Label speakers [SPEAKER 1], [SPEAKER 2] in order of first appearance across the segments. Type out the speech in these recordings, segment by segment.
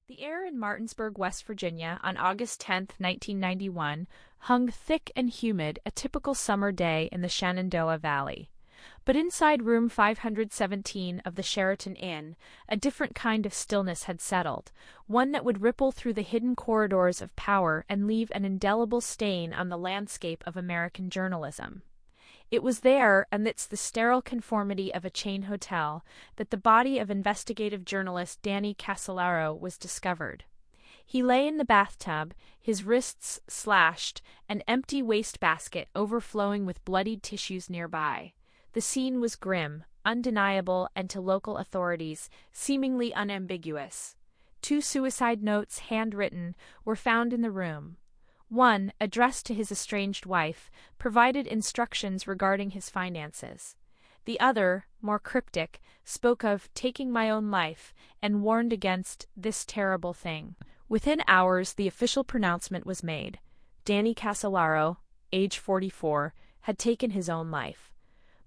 [SPEAKER 1] The air in Martinsburg, West Virginia, on August 10, 1991, hung thick and humid, a typical summer day in the Shenandoah Valley. But inside room 517 of the Sheraton Inn, a different kind of stillness had settled, one that would ripple through the hidden corridors of power and leave an indelible stain on the landscape of American journalism. It was there, amidst the sterile conformity of a chain hotel, that the body of investigative journalist Danny Casolaro was discovered. He lay in the bathtub, his wrists slashed, an empty wastebasket overflowing with bloodied tissues nearby. The scene was grim, undeniable, and to local authorities, seemingly unambiguous. 2 suicide notes, handwritten, were found in the room. One, addressed to his estranged wife, provided instructions regarding his finances. The other, more cryptic, spoke of taking my own life and warned against this terrible thing. Within hours, the official pronouncement was made. Danny Casolaro, age 44, had taken his own life.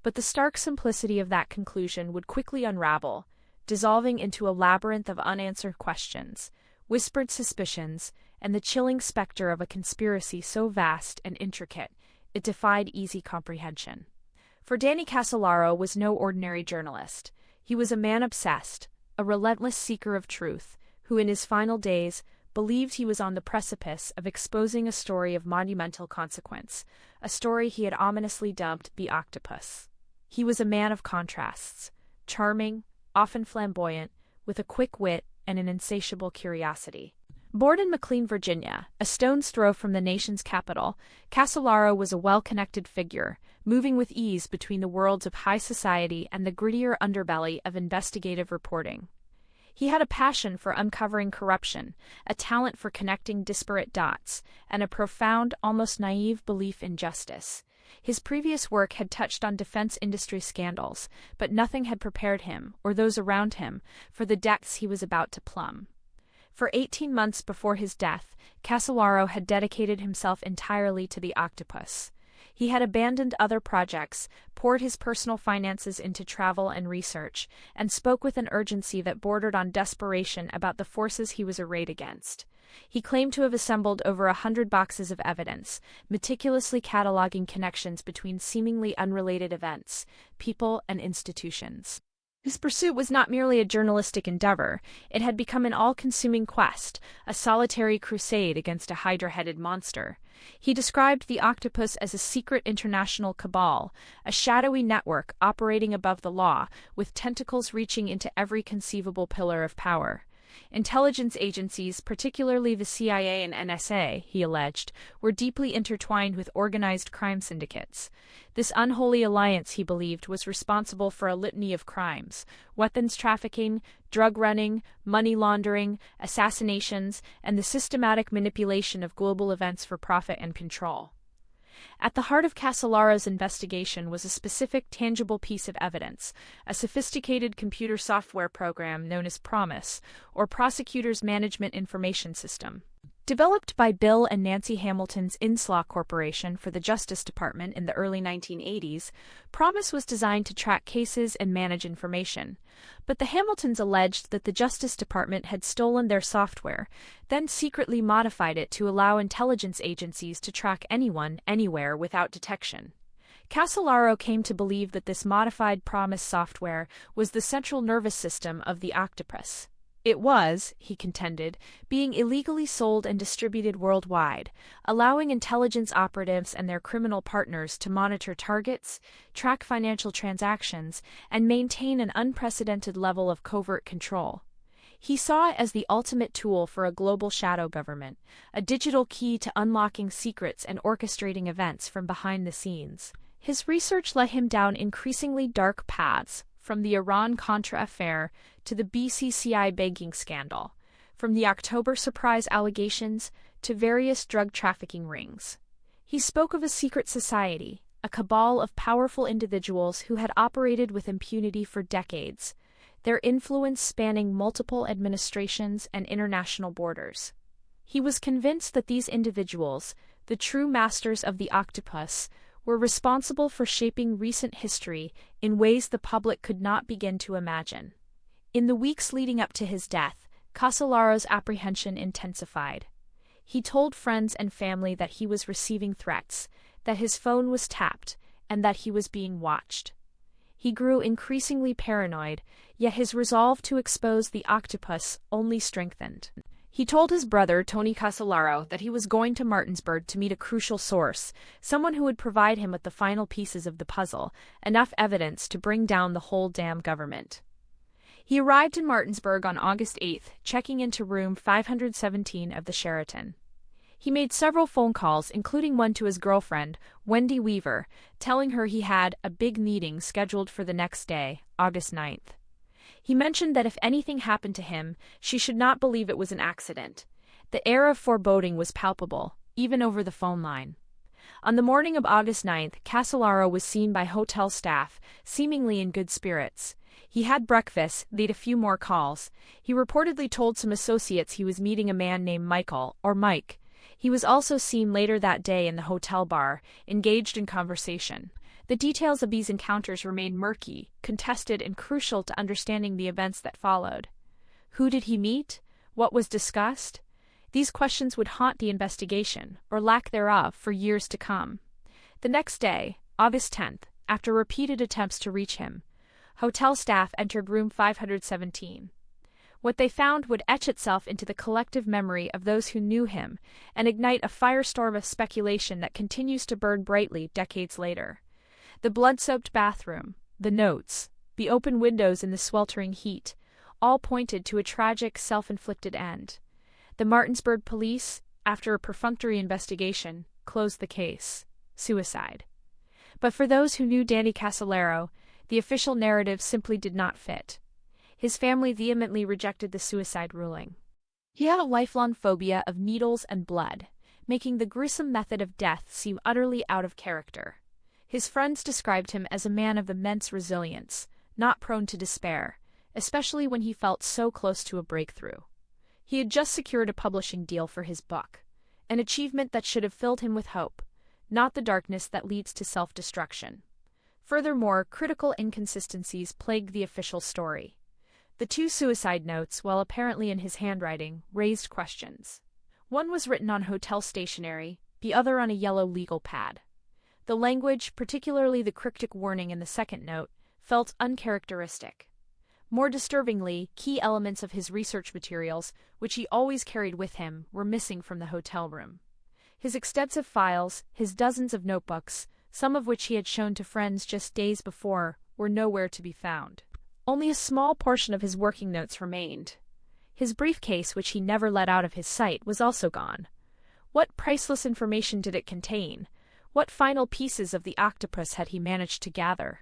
[SPEAKER 1] But the stark simplicity of that conclusion would quickly unravel, dissolving into a labyrinth of unanswered questions, whispered suspicions, and the chilling specter of a conspiracy so vast and intricate it defied easy comprehension. For Danny Casolaro was no ordinary journalist. He was a man obsessed, a relentless seeker of truth, who in his final days believed he was on the precipice of exposing a story of monumental consequence, a story he had ominously dubbed the Octopus. He was a man of contrasts, charming, often flamboyant, with a quick wit and an insatiable curiosity. Born in McLean, Virginia, a stone's throw from the nation's capital, Casolaro was a well-connected figure, moving with ease between the worlds of high society and the grittier underbelly of investigative reporting. He had a passion for uncovering corruption, a talent for connecting disparate dots, and a profound, almost naive belief in justice. His previous work had touched on defense industry scandals, but nothing had prepared him, or those around him, for the depths he was about to plumb. For 18 months before his death, Casolaro had dedicated himself entirely to the Octopus. He had abandoned other projects, poured his personal finances into travel and research, and spoke with an urgency that bordered on desperation about the forces he was arrayed against. He claimed to have assembled over 100 boxes of evidence, meticulously cataloging connections between seemingly unrelated events, people, and institutions. His pursuit was not merely a journalistic endeavor, it had become an all-consuming quest, a solitary crusade against a hydra-headed monster. He described the Octopus as a secret international cabal, a shadowy network operating above the law, with tentacles reaching into every conceivable pillar of power. Intelligence agencies, particularly the CIA and NSA, he alleged, were deeply intertwined with organized crime syndicates. This unholy alliance, he believed, was responsible for a litany of crimes: weapons trafficking, drug running, money laundering, assassinations, and the systematic manipulation of global events for profit and control. At the heart of Casolaro's investigation was a specific, tangible piece of evidence, a sophisticated computer software program known as PROMIS, or Prosecutors Management Information System. Developed by Bill and Nancy Hamilton's INSLAW Corporation for the Justice Department in the early 1980s, PROMIS was designed to track cases and manage information. But the Hamiltons alleged that the Justice Department had stolen their software, then secretly modified it to allow intelligence agencies to track anyone, anywhere, without detection. Casolaro came to believe that this modified PROMIS software was the central nervous system of the Octopus. It was, he contended, being illegally sold and distributed worldwide, allowing intelligence operatives and their criminal partners to monitor targets, track financial transactions, and maintain an unprecedented level of covert control. He saw it as the ultimate tool for a global shadow government, a digital key to unlocking secrets and orchestrating events from behind the scenes. His research led him down increasingly dark paths, from the Iran-Contra affair to the BCCI banking scandal, from the October surprise allegations to various drug trafficking rings. He spoke of a secret society, a cabal of powerful individuals who had operated with impunity for decades, their influence spanning multiple administrations and international borders. He was convinced that these individuals, the true masters of the Octopus, were responsible for shaping recent history in ways the public could not begin to imagine. In the weeks leading up to his death, Casolaro's apprehension intensified. He told friends and family that he was receiving threats, that his phone was tapped, and that he was being watched. He grew increasingly paranoid, yet his resolve to expose the octopus only strengthened. He told his brother, Tony Casolaro, that he was going to Martinsburg to meet a crucial source, someone who would provide him with the final pieces of the puzzle, enough evidence to bring down the whole damn government. He arrived in Martinsburg on August 8th, checking into room 517 of the Sheraton. He made several phone calls, including one to his girlfriend, Wendy Weaver, telling her he had a big meeting scheduled for the next day, August 9th. He mentioned that if anything happened to him, she should not believe it was an accident. The air of foreboding was palpable, even over the phone line. On the morning of August 9th, Casolaro was seen by hotel staff, seemingly in good spirits. He had breakfast, made a few more calls. He reportedly told some associates he was meeting a man named Michael, or Mike. He was also seen later that day in the hotel bar, engaged in conversation. The details of these encounters remain murky, contested, and crucial to understanding the events that followed. Who did he meet? What was discussed? These questions would haunt the investigation, or lack thereof, for years to come. The next day, August 10th, after repeated attempts to reach him, hotel staff entered room 517. What they found would etch itself into the collective memory of those who knew him and ignite a firestorm of speculation that continues to burn brightly decades later. The blood-soaked bathroom, the notes, the open windows in the sweltering heat, all pointed to a tragic, self-inflicted end. The Martinsburg police, after a perfunctory investigation, closed the case. Suicide. But for those who knew Danny Casolaro, the official narrative simply did not fit. His family vehemently rejected the suicide ruling. He had a lifelong phobia of needles and blood, making the gruesome method of death seem utterly out of character. His friends described him as a man of immense resilience, not prone to despair, especially when he felt so close to a breakthrough. He had just secured a publishing deal for his book, an achievement that should have filled him with hope, not the darkness that leads to self-destruction. Furthermore, critical inconsistencies plagued the official story. The two suicide notes, while apparently in his handwriting, raised questions. One was written on hotel stationery, the other on a yellow legal pad. The language, particularly the cryptic warning in the second note, felt uncharacteristic. More disturbingly, key elements of his research materials, which he always carried with him, were missing from the hotel room. His extensive files, his dozens of notebooks, some of which he had shown to friends just days before, were nowhere to be found. Only a small portion of his working notes remained. His briefcase, which he never let out of his sight, was also gone. What priceless information did it contain? What final pieces of the octopus had he managed to gather?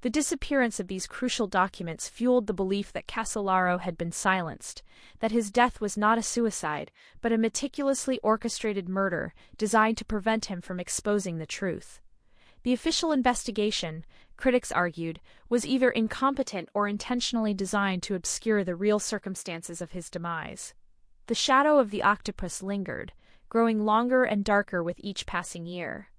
[SPEAKER 1] The disappearance of these crucial documents fueled the belief that Casolaro had been silenced, that his death was not a suicide, but a meticulously orchestrated murder designed to prevent him from exposing the truth. The official investigation, critics argued, was either incompetent or intentionally designed to obscure the real circumstances of his demise. The shadow of the octopus lingered, growing longer and darker with each passing year.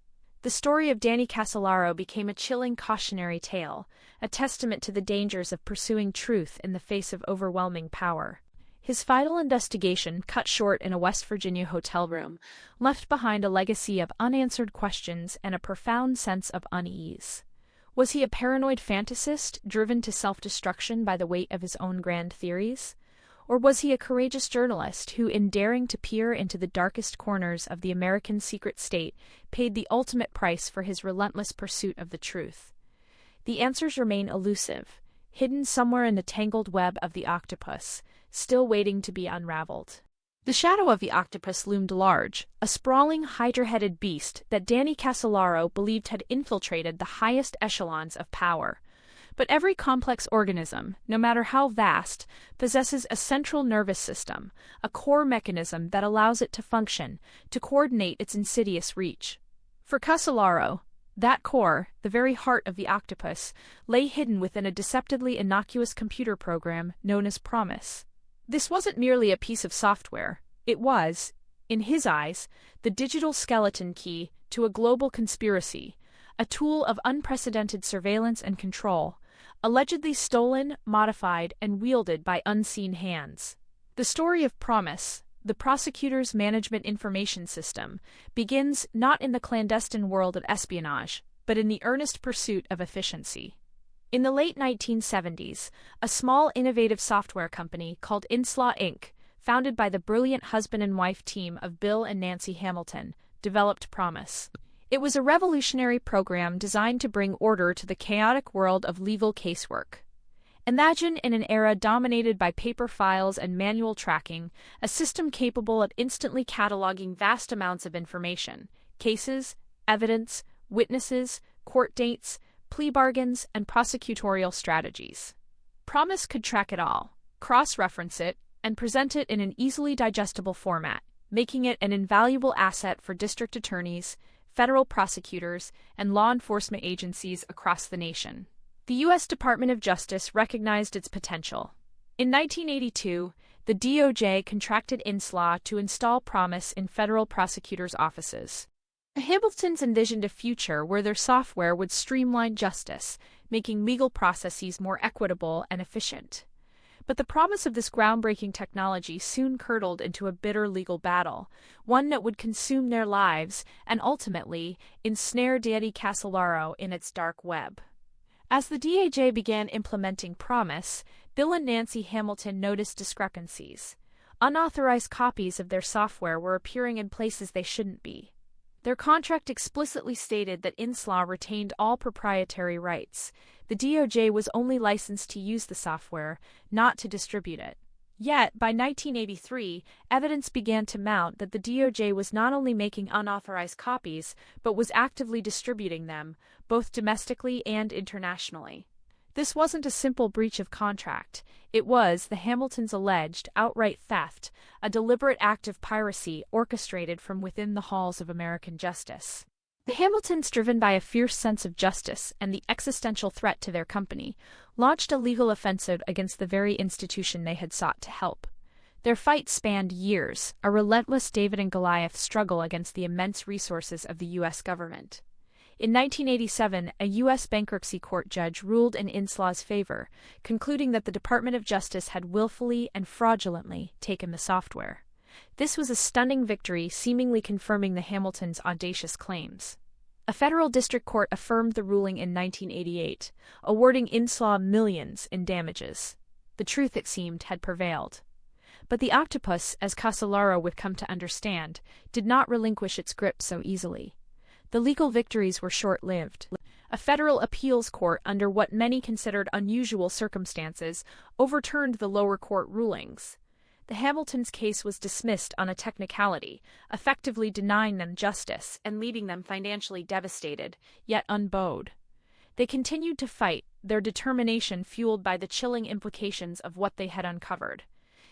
[SPEAKER 1] The story of Danny Casolaro became a chilling cautionary tale, a testament to the dangers of pursuing truth in the face of overwhelming power. His final investigation, cut short in a West Virginia hotel room, left behind a legacy of unanswered questions and a profound sense of unease. Was he a paranoid fantasist, driven to self-destruction by the weight of his own grand theories? Or was he a courageous journalist who, in daring to peer into the darkest corners of the American secret state, paid the ultimate price for his relentless pursuit of the truth? The answers remain elusive, hidden somewhere in the tangled web of the octopus, still waiting to be unraveled. The shadow of the octopus loomed large, a sprawling hydra-headed beast that Danny Casolaro believed had infiltrated the highest echelons of power. But every complex organism, no matter how vast, possesses a central nervous system, a core mechanism that allows it to function, to coordinate its insidious reach. For Casolaro, that core, the very heart of the octopus, lay hidden within a deceptively innocuous computer program known as PROMIS. This wasn't merely a piece of software. It was, in his eyes, the digital skeleton key to a global conspiracy, a tool of unprecedented surveillance and control, allegedly stolen, modified, and wielded by unseen hands. The story of PROMIS, the Prosecutor's Management Information System, begins not in the clandestine world of espionage, but in the earnest pursuit of efficiency. In the late 1970s, a small innovative software company called INSLAW Inc., founded by the brilliant husband and wife team of Bill and Nancy Hamilton, developed PROMIS. It was a revolutionary program designed to bring order to the chaotic world of legal casework. Imagine in an era dominated by paper files and manual tracking, a system capable of instantly cataloging vast amounts of information: cases, evidence, witnesses, court dates, plea bargains, and prosecutorial strategies. PROMIS could track it all, cross-reference it, and present it in an easily digestible format, making it an invaluable asset for district attorneys, federal prosecutors, and law enforcement agencies across the nation. The U.S. Department of Justice recognized its potential. In 1982, the DOJ contracted INSLAW to install PROMIS in federal prosecutors' offices. The Hamiltons envisioned a future where their software would streamline justice, making legal processes more equitable and efficient. But the promise of this groundbreaking technology soon curdled into a bitter legal battle, one that would consume their lives and ultimately ensnare Danny Casolaro in its dark web. As the DOJ began implementing PROMIS, Bill and Nancy Hamilton noticed discrepancies. Unauthorized copies of their software were appearing in places they shouldn't be. Their contract explicitly stated that INSLAW retained all proprietary rights. The DOJ was only licensed to use the software, not to distribute it. Yet, by 1983, evidence began to mount that the DOJ was not only making unauthorized copies, but was actively distributing them, both domestically and internationally. This wasn't a simple breach of contract. It was, the Hamiltons alleged, outright theft, a deliberate act of piracy orchestrated from within the halls of American justice. The Hamiltons, driven by a fierce sense of justice and the existential threat to their company, launched a legal offensive against the very institution they had sought to help. Their fight spanned years, a relentless David and Goliath struggle against the immense resources of the U.S. government. In 1987, a U.S. bankruptcy court judge ruled in INSLAW's favor, concluding that the Department of Justice had willfully and fraudulently taken the software. This was a stunning victory, seemingly confirming the Hamiltons' audacious claims. A federal district court affirmed the ruling in 1988, awarding INSLAW millions in damages. The truth, it seemed, had prevailed. But the Octopus, as Casolaro would come to understand, did not relinquish its grip so easily. The legal victories were short-lived. A federal appeals court, under what many considered unusual circumstances, overturned the lower court rulings. The Hamiltons' case was dismissed on a technicality, effectively denying them justice and leaving them financially devastated, yet unbowed. They continued to fight, their determination fueled by the chilling implications of what they had uncovered.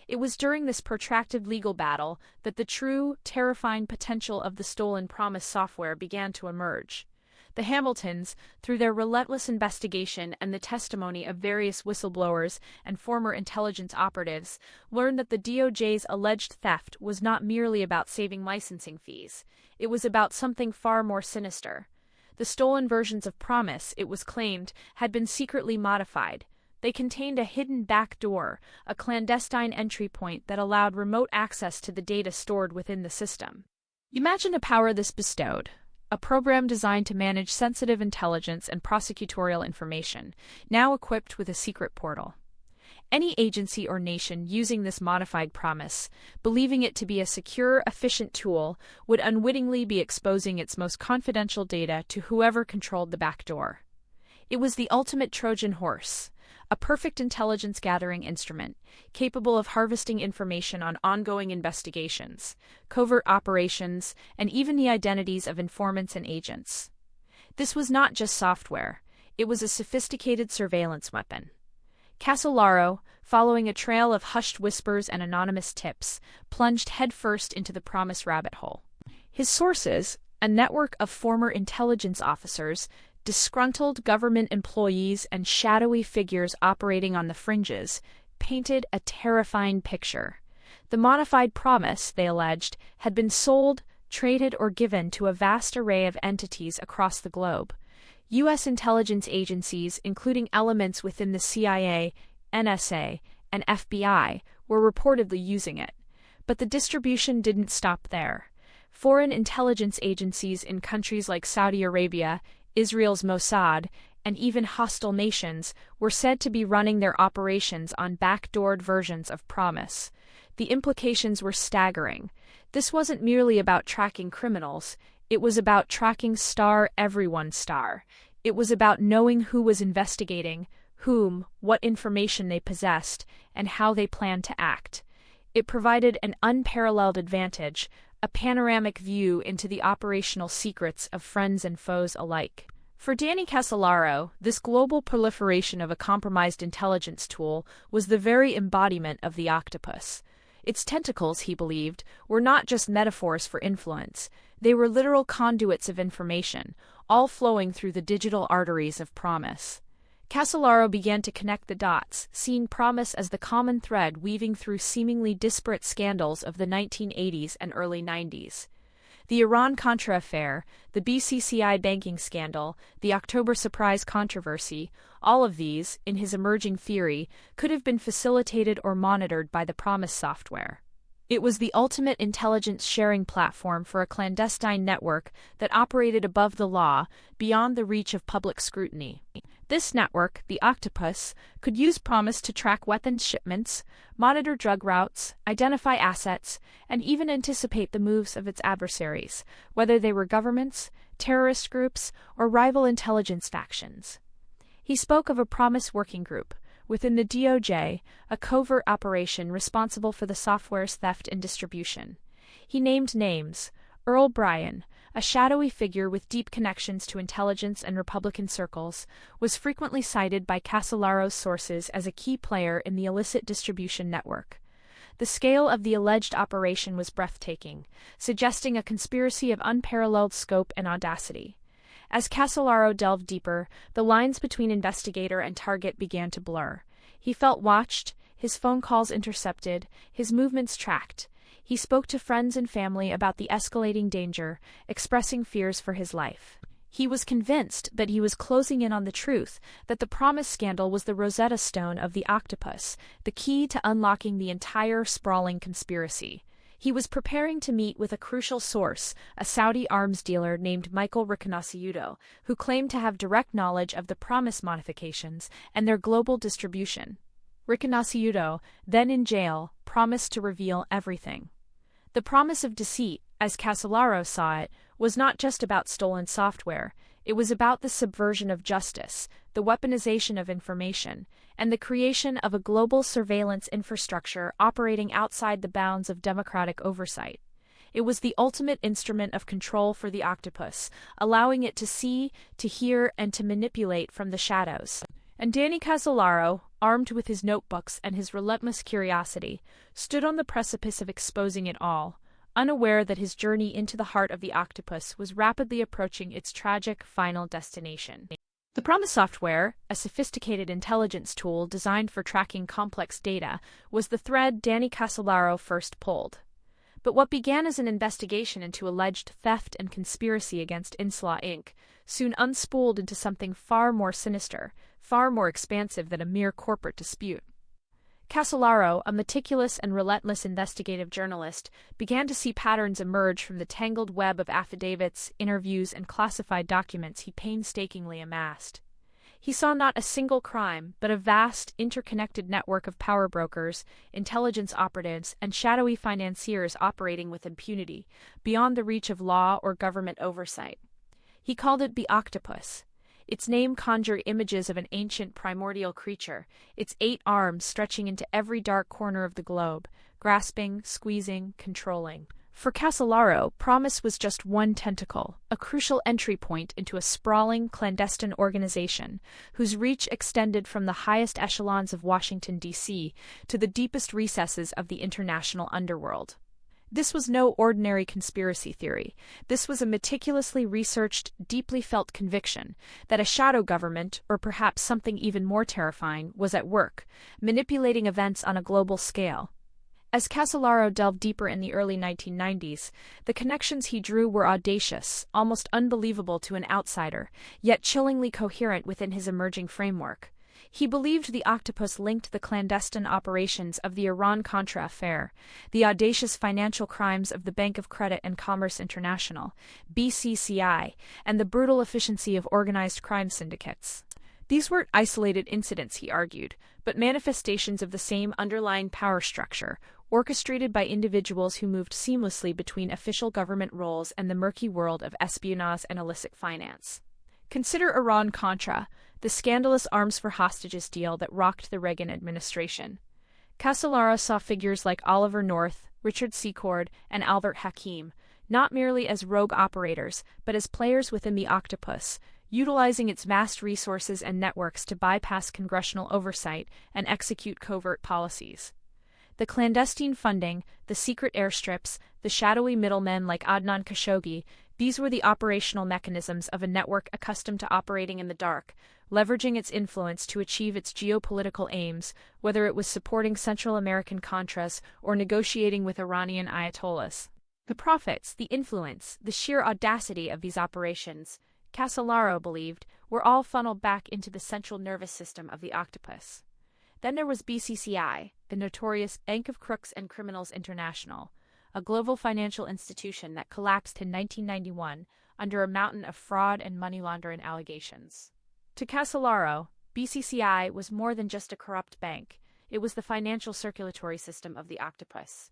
[SPEAKER 1] It was during this protracted legal battle that the true, terrifying potential of the stolen PROMIS software began to emerge. The Hamiltons, through their relentless investigation and the testimony of various whistleblowers and former intelligence operatives, learned that the DOJ's alleged theft was not merely about saving licensing fees. It was about something far more sinister. The stolen versions of PROMIS, it was claimed, had been secretly modified. They contained a hidden backdoor, a clandestine entry point that allowed remote access to the data stored within the system. Imagine the power this bestowed. A program designed to manage sensitive intelligence and prosecutorial information, now equipped with a secret portal. Any agency or nation using this modified PROMIS, believing it to be a secure, efficient tool, would unwittingly be exposing its most confidential data to whoever controlled the backdoor. It was the ultimate Trojan horse, a perfect intelligence-gathering instrument, capable of harvesting information on ongoing investigations, covert operations, and even the identities of informants and agents. This was not just software, it was a sophisticated surveillance weapon. Casolaro, following a trail of hushed whispers and anonymous tips, plunged headfirst into the PROMIS rabbit hole. His sources, a network of former intelligence officers, disgruntled government employees, and shadowy figures operating on the fringes, painted a terrifying picture. The modified PROMIS, they alleged, had been sold, traded, or given to a vast array of entities across the globe. U.S. intelligence agencies, including elements within the CIA, NSA, and FBI, were reportedly using it. But the distribution didn't stop there. Foreign intelligence agencies in countries like Saudi Arabia, Israel's Mossad, and even hostile nations were said to be running their operations on backdoored versions of PROMIS. The implications were staggering. This wasn't merely about tracking criminals, it was about tracking everyone. It was about knowing who was investigating, whom, what information they possessed, and how they planned to act. It provided an unparalleled advantage, a panoramic view into the operational secrets of friends and foes alike. For Danny Casolaro, this global proliferation of a compromised intelligence tool was the very embodiment of the octopus. Its tentacles, he believed, were not just metaphors for influence. They were literal conduits of information, all flowing through the digital arteries of PROMIS. Casolaro began to connect the dots, seeing PROMIS as the common thread weaving through seemingly disparate scandals of the 1980s and early 90s. The Iran-Contra affair, the BCCI banking scandal, the October surprise controversy, all of these, in his emerging theory, could have been facilitated or monitored by the PROMIS software. It was the ultimate intelligence-sharing platform for a clandestine network that operated above the law, beyond the reach of public scrutiny. This network, the Octopus, could use PROMIS to track weapons shipments, monitor drug routes, identify assets, and even anticipate the moves of its adversaries, whether they were governments, terrorist groups, or rival intelligence factions. He spoke of a PROMIS working group within the DOJ, a covert operation responsible for the software's theft and distribution. He named names: Earl Bryan, a shadowy figure with deep connections to intelligence and Republican circles, was frequently cited by Casolaro's sources as a key player in the illicit distribution network. The scale of the alleged operation was breathtaking, suggesting a conspiracy of unparalleled scope and audacity. As Casolaro delved deeper, the lines between investigator and target began to blur. He felt watched, his phone calls intercepted, his movements tracked. He spoke to friends and family about the escalating danger, expressing fears for his life. He was convinced that he was closing in on the truth, that the PROMIS scandal was the Rosetta Stone of the Octopus, the key to unlocking the entire sprawling conspiracy. He was preparing to meet with a crucial source, a Saudi arms dealer named Michael Riconasiuto, who claimed to have direct knowledge of the PROMIS modifications and their global distribution. Riconasiuto, then in jail, promised to reveal everything. The promise of deceit, as Casolaro saw it, was not just about stolen software. It was about the subversion of justice, the weaponization of information, and the creation of a global surveillance infrastructure operating outside the bounds of democratic oversight. It was the ultimate instrument of control for the octopus, allowing it to see, to hear, and to manipulate from the shadows. And Danny Casolaro, armed with his notebooks and his relentless curiosity, stood on the precipice of exposing it all, unaware that his journey into the heart of the octopus was rapidly approaching its tragic final destination. The PROMIS software, a sophisticated intelligence tool designed for tracking complex data, was the thread Danny Casolaro first pulled. But what began as an investigation into alleged theft and conspiracy against INSLAW Inc. soon unspooled into something far more sinister, far more expansive than a mere corporate dispute. Casolaro, a meticulous and relentless investigative journalist, began to see patterns emerge from the tangled web of affidavits, interviews, and classified documents he painstakingly amassed. He saw not a single crime, but a vast, interconnected network of power brokers, intelligence operatives, and shadowy financiers operating with impunity, beyond the reach of law or government oversight. He called it the Octopus. Its name conjured images of an ancient primordial creature, its 8 arms stretching into every dark corner of the globe, grasping, squeezing, controlling. For Casolaro, PROMIS was just one tentacle, a crucial entry point into a sprawling, clandestine organization, whose reach extended from the highest echelons of Washington, D.C., to the deepest recesses of the international underworld. This was no ordinary conspiracy theory. This was a meticulously researched, deeply felt conviction that a shadow government, or perhaps something even more terrifying, was at work, manipulating events on a global scale. As Casolaro delved deeper in the early 1990s, the connections he drew were audacious, almost unbelievable to an outsider, yet chillingly coherent within his emerging framework. He believed the Octopus linked the clandestine operations of the Iran-Contra affair, the audacious financial crimes of the Bank of Credit and Commerce International, BCCI, and the brutal efficiency of organized crime syndicates. These weren't isolated incidents, he argued, but manifestations of the same underlying power structure, orchestrated by individuals who moved seamlessly between official government roles and the murky world of espionage and illicit finance. Consider Iran-Contra, the scandalous arms for hostages deal that rocked the Reagan administration. Casolaro saw figures like Oliver North, Richard Secord, and Albert Hakim, not merely as rogue operators, but as players within the Octopus, utilizing its vast resources and networks to bypass congressional oversight and execute covert policies. The clandestine funding, the secret airstrips, the shadowy middlemen like Adnan Khashoggi, these were the operational mechanisms of a network accustomed to operating in the dark, leveraging its influence to achieve its geopolitical aims, whether it was supporting Central American Contras or negotiating with Iranian ayatollahs. The profits, the influence, the sheer audacity of these operations, Casolaro believed, were all funneled back into the central nervous system of the Octopus. Then there was BCCI, the notorious Bank of Crooks and Criminals International, a global financial institution that collapsed in 1991 under a mountain of fraud and money laundering allegations. To Casolaro, BCCI was more than just a corrupt bank. It was the financial circulatory system of the Octopus.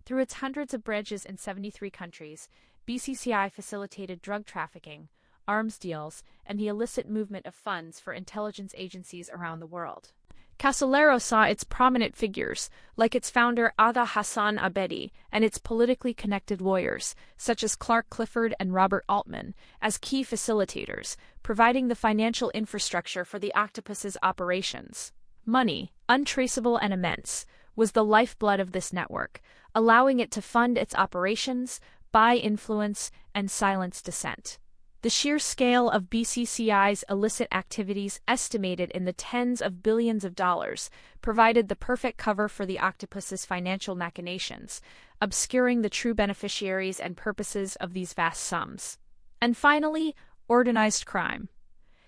[SPEAKER 1] Through its hundreds of branches in 73 countries, BCCI facilitated drug trafficking, arms deals, and the illicit movement of funds for intelligence agencies around the world. Casolaro saw its prominent figures, like its founder Agha Hassan Abedi, and its politically connected lawyers, such as Clark Clifford and Robert Altman, as key facilitators, providing the financial infrastructure for the Octopus's operations. Money, untraceable and immense, was the lifeblood of this network, allowing it to fund its operations, buy influence, and silence dissent. The sheer scale of BCCI's illicit activities, estimated in the tens of billions of dollars, provided the perfect cover for the Octopus's financial machinations, obscuring the true beneficiaries and purposes of these vast sums. And finally, organized crime.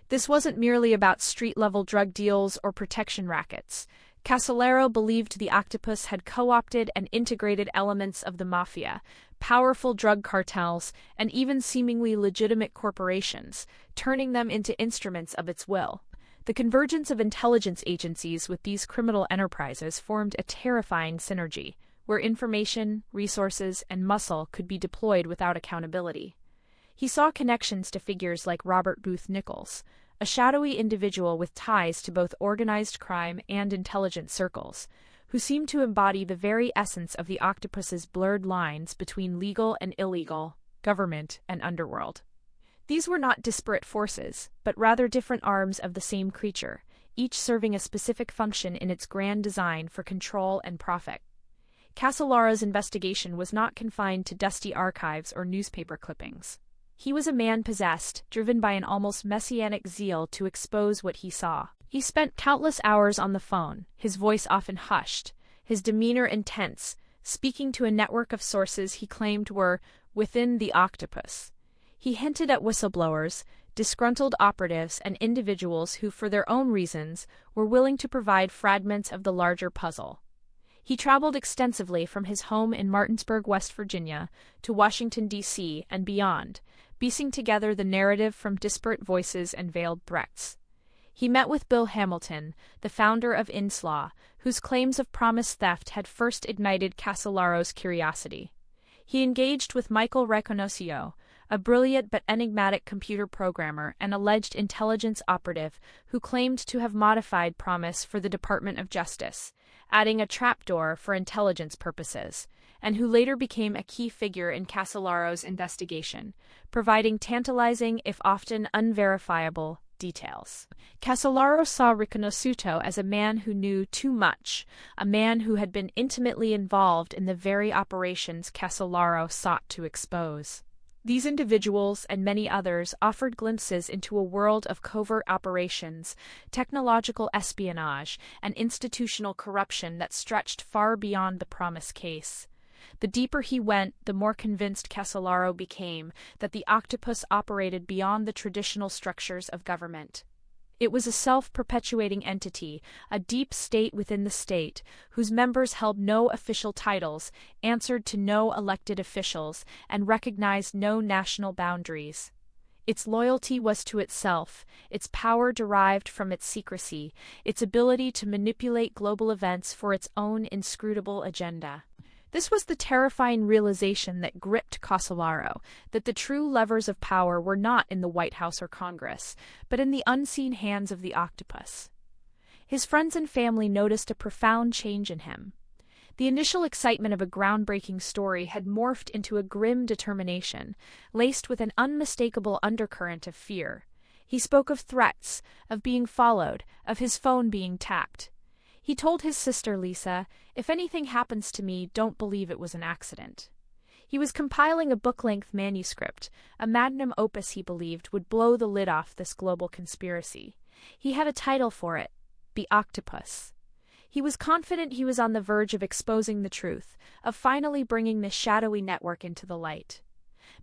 [SPEAKER 1] This wasn't merely about street-level drug deals or protection rackets. Casolaro believed the Octopus had co-opted and integrated elements of the mafia, powerful drug cartels, and even seemingly legitimate corporations, turning them into instruments of its will. The convergence of intelligence agencies with these criminal enterprises formed a terrifying synergy, where information, resources, and muscle could be deployed without accountability. He saw connections to figures like Robert Booth Nichols, a shadowy individual with ties to both organized crime and intelligence circles, who seemed to embody the very essence of the Octopus's blurred lines between legal and illegal, government and underworld. These were not disparate forces, but rather different arms of the same creature, each serving a specific function in its grand design for control and profit. Casolaro's investigation was not confined to dusty archives or newspaper clippings. He was a man possessed, driven by an almost messianic zeal to expose what he saw. He spent countless hours on the phone, his voice often hushed, his demeanor intense, speaking to a network of sources he claimed were within the Octopus. He hinted at whistleblowers, disgruntled operatives, and individuals who, for their own reasons, were willing to provide fragments of the larger puzzle. He traveled extensively from his home in Martinsburg, West Virginia, to Washington, D.C., and beyond, piecing together the narrative from disparate voices and veiled threats. He met with Bill Hamilton, the founder of INSLAW, whose claims of PROMIS theft had first ignited Casolaro's curiosity. He engaged with Michael Reconoscio, a brilliant but enigmatic computer programmer and alleged intelligence operative who claimed to have modified PROMIS for the Department of Justice, adding a trapdoor for intelligence purposes, and who later became a key figure in Casolaro's investigation, providing tantalizing, if often unverifiable, details. Casolaro saw Reconosciuto as a man who knew too much, a man who had been intimately involved in the very operations Casolaro sought to expose. These individuals and many others offered glimpses into a world of covert operations, technological espionage, and institutional corruption that stretched far beyond the PROMIS case. The deeper he went, the more convinced Casolaro became that the Octopus operated beyond the traditional structures of government. It was a self-perpetuating entity, a deep state within the state, whose members held no official titles, answered to no elected officials, and recognized no national boundaries. Its loyalty was to itself, its power derived from its secrecy, its ability to manipulate global events for its own inscrutable agenda. This was the terrifying realization that gripped Casolaro, that the true levers of power were not in the White House or Congress, but in the unseen hands of the Octopus. His friends and family noticed a profound change in him. The initial excitement of a groundbreaking story had morphed into a grim determination, laced with an unmistakable undercurrent of fear. He spoke of threats, of being followed, of his phone being tapped. He told his sister Lisa, "If anything happens to me, don't believe it was an accident." He was compiling a book-length manuscript, a magnum opus he believed would blow the lid off this global conspiracy. He had a title for it, The Octopus. He was confident he was on the verge of exposing the truth, of finally bringing this shadowy network into the light.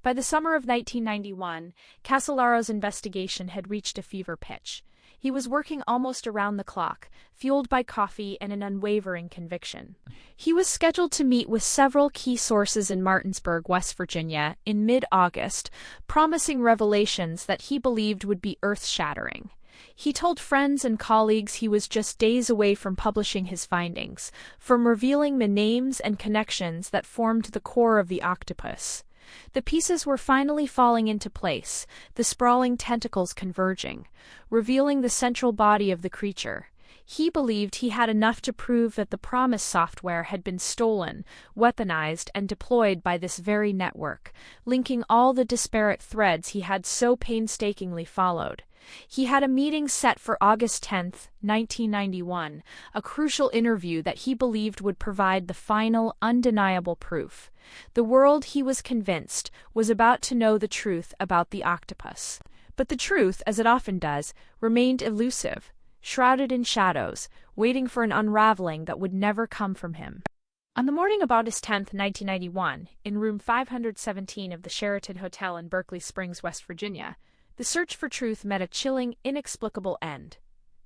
[SPEAKER 1] By the summer of 1991, Casolaro's investigation had reached a fever pitch. He was working almost around the clock, fueled by coffee and an unwavering conviction. He was scheduled to meet with several key sources in Martinsburg, West Virginia, in mid-August, promising revelations that he believed would be earth-shattering. He told friends and colleagues he was just days away from publishing his findings, from revealing the names and connections that formed the core of the Octopus. The pieces were finally falling into place, the sprawling tentacles converging, revealing the central body of the creature. He believed he had enough to prove that the PROMIS software had been stolen, weaponized, and deployed by this very network, linking all the disparate threads he had so painstakingly followed. He had a meeting set for August 10, 1991, a crucial interview that he believed would provide the final, undeniable proof. The world, he was convinced, was about to know the truth about the Octopus. But the truth, as it often does, remained elusive, shrouded in shadows, waiting for an unraveling that would never come from him. On the morning of August 10, 1991, in room 517 of the Sheraton Hotel in Berkeley Springs, West Virginia, the search for truth met a chilling, inexplicable end.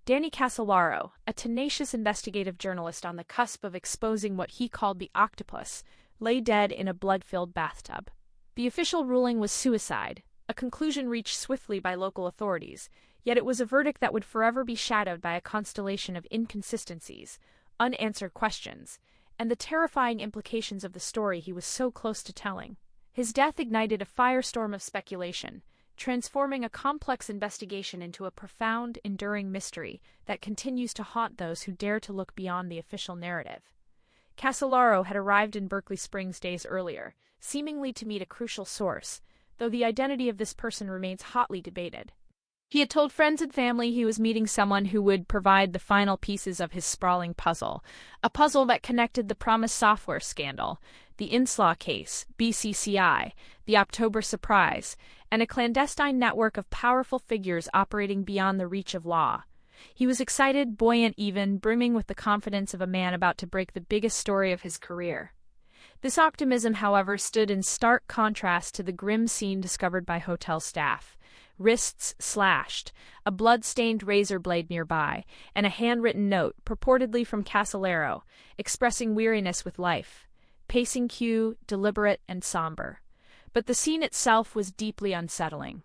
[SPEAKER 1] Danny Casolaro, a tenacious investigative journalist on the cusp of exposing what he called the Octopus, lay dead in a blood-filled bathtub. The official ruling was suicide, a conclusion reached swiftly by local authorities, yet it was a verdict that would forever be shadowed by a constellation of inconsistencies, unanswered questions, and the terrifying implications of the story he was so close to telling. His death ignited a firestorm of speculation, transforming a complex investigation into a profound, enduring mystery that continues to haunt those who dare to look beyond the official narrative. Casolaro had arrived in Berkeley Springs days earlier, seemingly to meet a crucial source, though the identity of this person remains hotly debated. He had told friends and family he was meeting someone who would provide the final pieces of his sprawling puzzle, a puzzle that connected the PROMIS software scandal, the INSLAW case, BCCI, the October surprise, and a clandestine network of powerful figures operating beyond the reach of law. He was excited, buoyant even, brimming with the confidence of a man about to break the biggest story of his career. This optimism, however, stood in stark contrast to the grim scene discovered by hotel staff. Wrists slashed, a blood-stained razor blade nearby, and a handwritten note, purportedly from Casolaro, expressing weariness with life. Pacing cue, deliberate and somber. But the scene itself was deeply unsettling.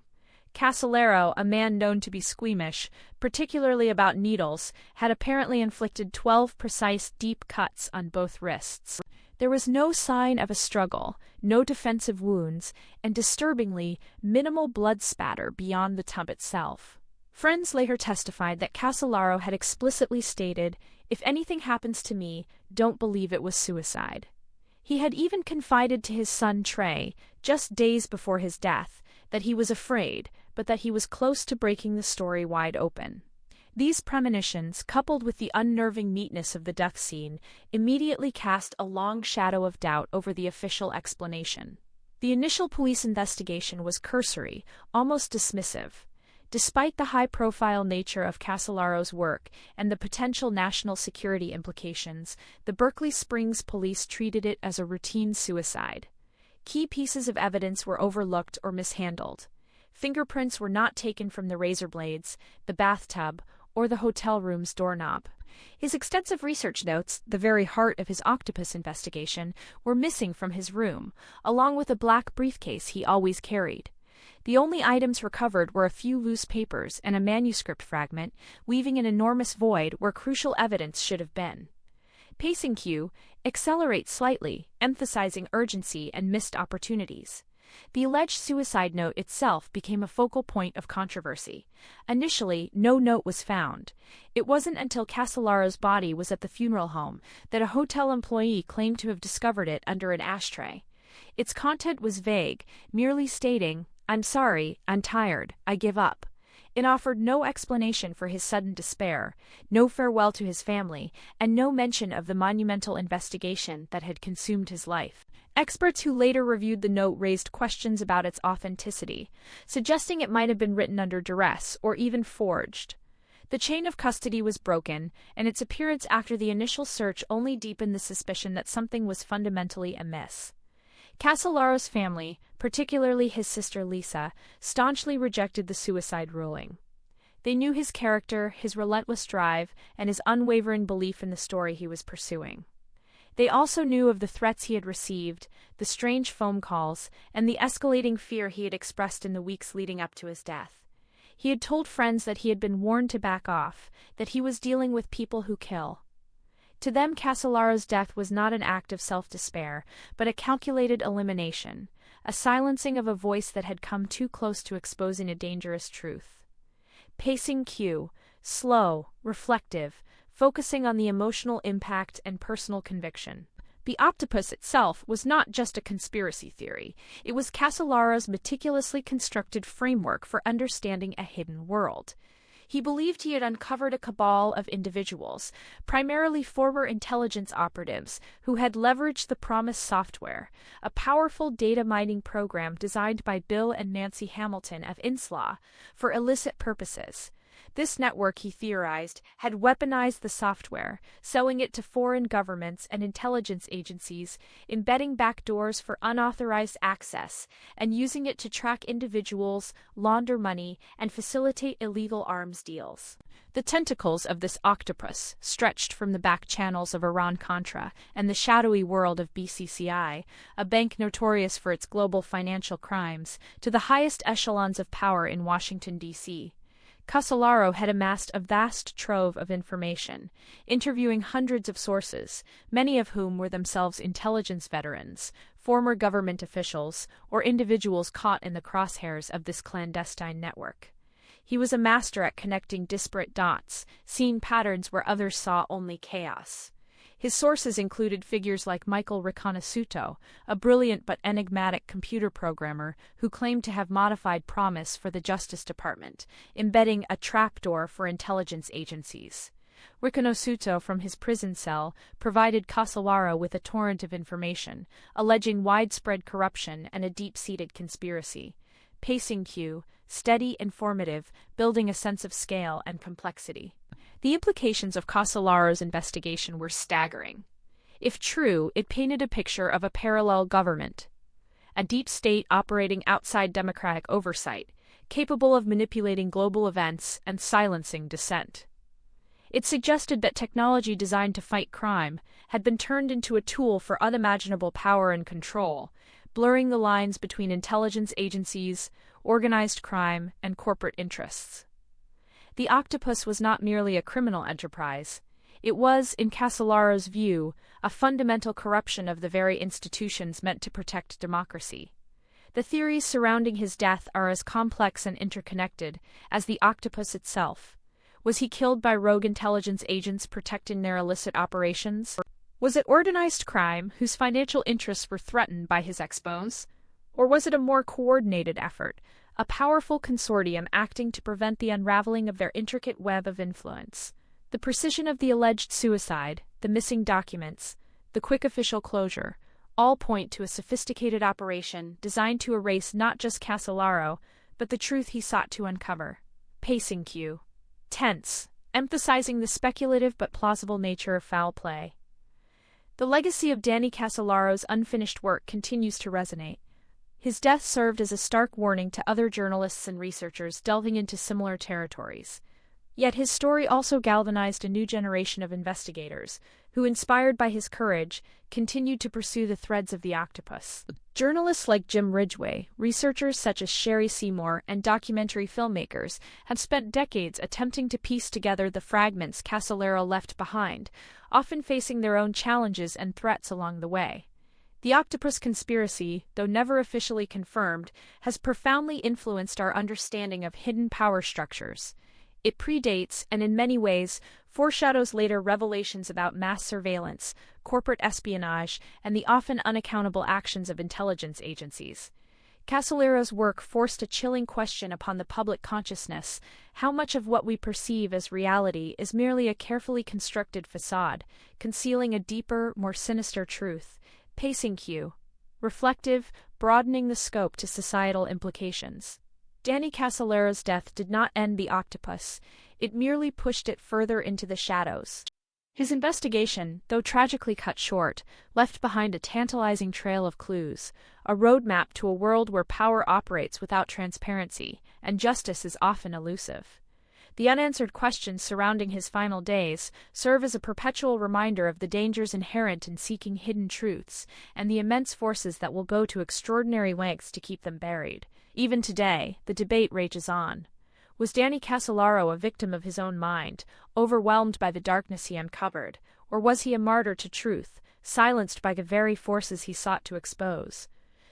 [SPEAKER 1] Casolaro, a man known to be squeamish, particularly about needles, had apparently inflicted 12 precise deep cuts on both wrists. There was no sign of a struggle, no defensive wounds, and disturbingly, minimal blood spatter beyond the tub itself. Friends later testified that Casolaro had explicitly stated, "If anything happens to me, don't believe it was suicide." He had even confided to his son Trey, just days before his death, that he was afraid, but that he was close to breaking the story wide open. These premonitions, coupled with the unnerving neatness of the death scene, immediately cast a long shadow of doubt over the official explanation. The initial police investigation was cursory, almost dismissive. Despite the high-profile nature of Casolaro's work and the potential national security implications, the Berkeley Springs police treated it as a routine suicide. Key pieces of evidence were overlooked or mishandled. Fingerprints were not taken from the razor blades, the bathtub, or the hotel room's doorknob. His extensive research notes, the very heart of his Octopus investigation, were missing from his room, along with a black briefcase he always carried. The only items recovered were a few loose papers and a manuscript fragment, leaving an enormous void where crucial evidence should have been. Pacing cue, accelerate slightly, emphasizing urgency and missed opportunities. The alleged suicide note itself became a focal point of controversy. Initially, no note was found. It wasn't until Casolaro's body was at the funeral home that a hotel employee claimed to have discovered it under an ashtray. Its content was vague, merely stating, "I'm sorry, I'm tired, I give up." It offered no explanation for his sudden despair, no farewell to his family, and no mention of the monumental investigation that had consumed his life. Experts who later reviewed the note raised questions about its authenticity, suggesting it might have been written under duress or even forged. The chain of custody was broken, and its appearance after the initial search only deepened the suspicion that something was fundamentally amiss. Casolaro's family, particularly his sister Lisa, staunchly rejected the suicide ruling. They knew his character, his relentless drive, and his unwavering belief in the story he was pursuing. They also knew of the threats he had received, the strange phone calls, and the escalating fear he had expressed in the weeks leading up to his death. He had told friends that he had been warned to back off, that he was dealing with people who kill. To them, Casolaro's death was not an act of self-despair, but a calculated elimination, a silencing of a voice that had come too close to exposing a dangerous truth. Pacing cue, slow, reflective, focusing on the emotional impact and personal conviction. The Octopus itself was not just a conspiracy theory. It was Casolaro's meticulously constructed framework for understanding a hidden world. He believed he had uncovered a cabal of individuals, primarily former intelligence operatives, who had leveraged the PROMIS software, a powerful data mining program designed by Bill and Nancy Hamilton of INSLAW, for illicit purposes. This network, he theorized, had weaponized the software, selling it to foreign governments and intelligence agencies, embedding backdoors for unauthorized access, and using it to track individuals, launder money, and facilitate illegal arms deals. The tentacles of this octopus stretched from the back channels of Iran-Contra and the shadowy world of BCCI, a bank notorious for its global financial crimes, to the highest echelons of power in Washington, D.C. Casolaro had amassed a vast trove of information, interviewing hundreds of sources, many of whom were themselves intelligence veterans, former government officials, or individuals caught in the crosshairs of this clandestine network. He was a master at connecting disparate dots, seeing patterns where others saw only chaos. His sources included figures like Michael Riconosciuto, a brilliant but enigmatic computer programmer who claimed to have modified PROMIS for the Justice Department, embedding a trapdoor for intelligence agencies. Riconosciuto, from his prison cell, provided Casolaro with a torrent of information, alleging widespread corruption and a deep-seated conspiracy. Pacing cue, steady, informative, building a sense of scale and complexity. The implications of Casolaro's investigation were staggering. If true, it painted a picture of a parallel government, a deep state operating outside democratic oversight, capable of manipulating global events and silencing dissent. It suggested that technology designed to fight crime had been turned into a tool for unimaginable power and control, blurring the lines between intelligence agencies, organized crime, and corporate interests. The Octopus was not merely a criminal enterprise. It was, in Casolaro's view, a fundamental corruption of the very institutions meant to protect democracy. The theories surrounding his death are as complex and interconnected as the Octopus itself. Was he killed by rogue intelligence agents protecting their illicit operations? Was it organized crime whose financial interests were threatened by his expose? Or was it a more coordinated effort, a powerful consortium acting to prevent the unraveling of their intricate web of influence? The precision of the alleged suicide, the missing documents, the quick official closure, all point to a sophisticated operation designed to erase not just Casolaro, but the truth he sought to uncover. Pacing cue. Tense, emphasizing the speculative but plausible nature of foul play. The legacy of Danny Casolaro's unfinished work continues to resonate. His death served as a stark warning to other journalists and researchers delving into similar territories. Yet his story also galvanized a new generation of investigators, who, inspired by his courage, continued to pursue the threads of the octopus. Journalists like Jim Ridgway, researchers such as Sherry Seymour, and documentary filmmakers have spent decades attempting to piece together the fragments Casolaro left behind, often facing their own challenges and threats along the way. The octopus conspiracy, though never officially confirmed, has profoundly influenced our understanding of hidden power structures. It predates, and in many ways, foreshadows later revelations about mass surveillance, corporate espionage, and the often unaccountable actions of intelligence agencies. Casolaro's work forced a chilling question upon the public consciousness: how much of what we perceive as reality is merely a carefully constructed facade, concealing a deeper, more sinister truth? Pacing cue. Reflective, broadening the scope to societal implications. Danny Casolaro's death did not end the octopus, it merely pushed it further into the shadows. His investigation, though tragically cut short, left behind a tantalizing trail of clues, a roadmap to a world where power operates without transparency, and justice is often elusive. The unanswered questions surrounding his final days serve as a perpetual reminder of the dangers inherent in seeking hidden truths, and the immense forces that will go to extraordinary lengths to keep them buried. Even today, the debate rages on. Was Danny Casolaro a victim of his own mind, overwhelmed by the darkness he uncovered, or was he a martyr to truth, silenced by the very forces he sought to expose?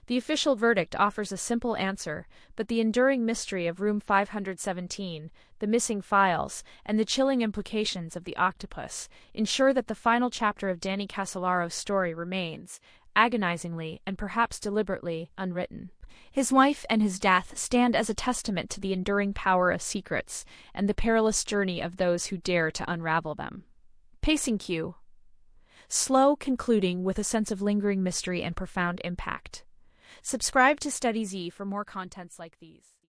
[SPEAKER 1] The official verdict offers a simple answer, but the enduring mystery of Room 517, the missing files, and the chilling implications of the octopus ensure that the final chapter of Danny Casolaro's story remains, agonizingly and perhaps deliberately, unwritten. His life and his death stand as a testament to the enduring power of secrets and the perilous journey of those who dare to unravel them. Pacing cue. Slow, concluding with a sense of lingering mystery and profound impact. Subscribe to Study Z for more contents like these.